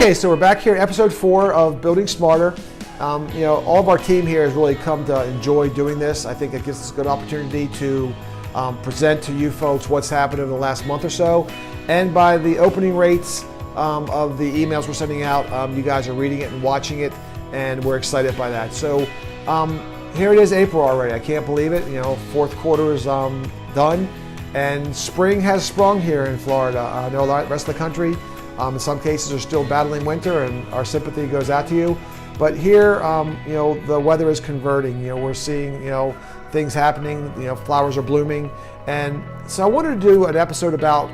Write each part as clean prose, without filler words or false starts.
Okay, so we're back here, episode 4 of Building Smarter. All of our team here has really come to enjoy doing this. I think it gives us a good opportunity to present to you folks what's happened over the last month or so. And by the opening rates of the emails we're sending out, you guys are reading it and watching it, and we're excited by that. So here it is, April already. I can't believe it. Fourth quarter is done, and spring has sprung here in Florida. I know the rest of the country, in some cases, are still battling winter, and our sympathy goes out to you. But here, the weather is converting. We're seeing, things happening. Flowers are blooming, and so I wanted to do an episode about,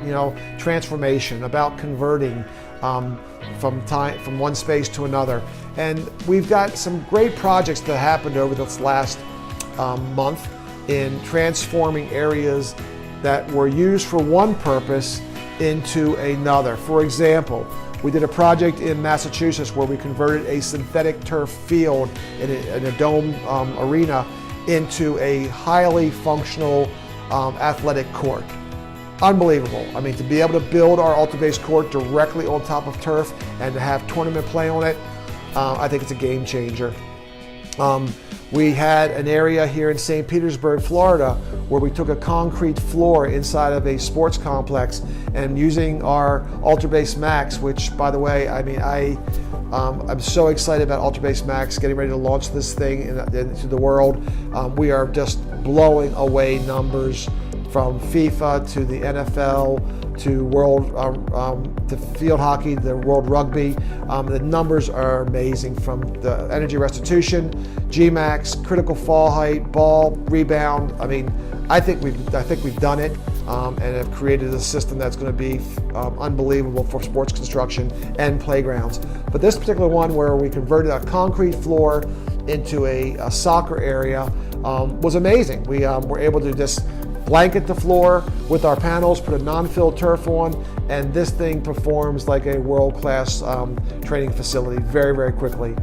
transformation, about converting from one space to another. And we've got some great projects that happened over this last month in transforming areas that were used for one purpose into another. For example, we did a project in Massachusetts where we converted a synthetic turf field in a dome arena into a highly functional athletic court. Unbelievable. I mean, to be able to build our UltraBase court directly on top of turf and to have tournament play on it, I think it's a game changer. We had an area here in St. Petersburg, Florida, where we took a concrete floor inside of a sports complex, and using our UltraBase Max, which, by the way, I'm so excited about UltraBase Max, getting ready to launch this thing into the world. We are just blowing away numbers from FIFA to the NFL to to field hockey, the World Rugby. The numbers are amazing, from the energy restitution, G-Max, critical fall height, ball, rebound. I think we've done it, and have created a system that's going to be unbelievable for sports construction and playgrounds. But this particular one, where we converted a concrete floor into a soccer area, was amazing. We were able to just blanket the floor with our panels, put a non-filled turf on, and this thing performs like a world-class training facility very, very quickly.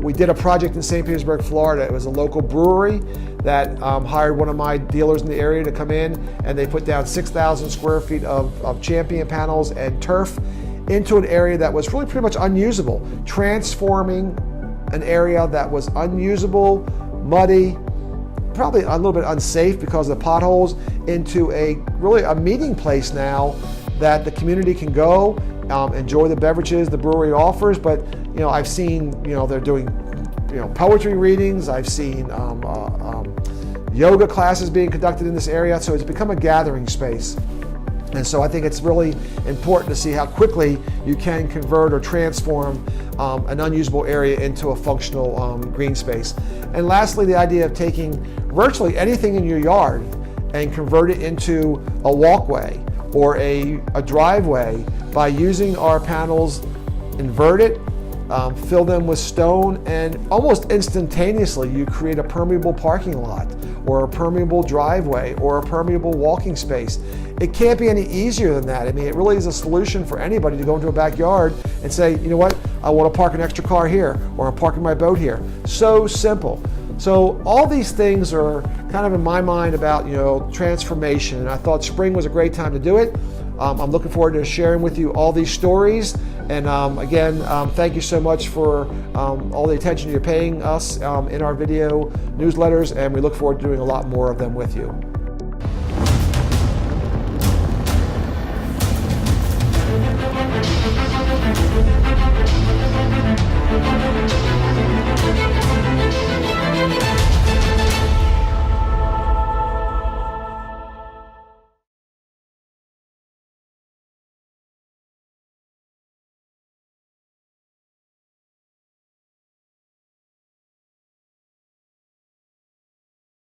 We did a project in St. Petersburg, Florida. It was a local brewery that hired one of my dealers in the area to come in, and they put down 6,000 square feet of champion panels and turf into an area that was really pretty much unusable, transforming an area that was unusable, muddy, probably a little bit unsafe because of the potholes, into a meeting place now that the community can go enjoy the beverages the brewery offers. But I've seen they're doing poetry readings. I've seen yoga classes being conducted in this area. So it's become a gathering space. And so I think it's really important to see how quickly you can convert or transform an unusable area into a functional green space. And lastly, the idea of taking virtually anything in your yard and convert it into a walkway or a driveway by using our panels, invert it, fill them with stone, and almost instantaneously you create a permeable parking lot or a permeable driveway or a permeable walking space. It can't be any easier than that. It really is a solution for anybody to go into a backyard and say, you know what, I want to park an extra car here, or I'm parking my boat here. So simple. So all these things are kind of in my mind about transformation, and I thought spring was a great time to do it. I'm looking forward to sharing with you all these stories. And again, thank you so much for all the attention you're paying us in our video newsletters, and we look forward to doing a lot more of them with you.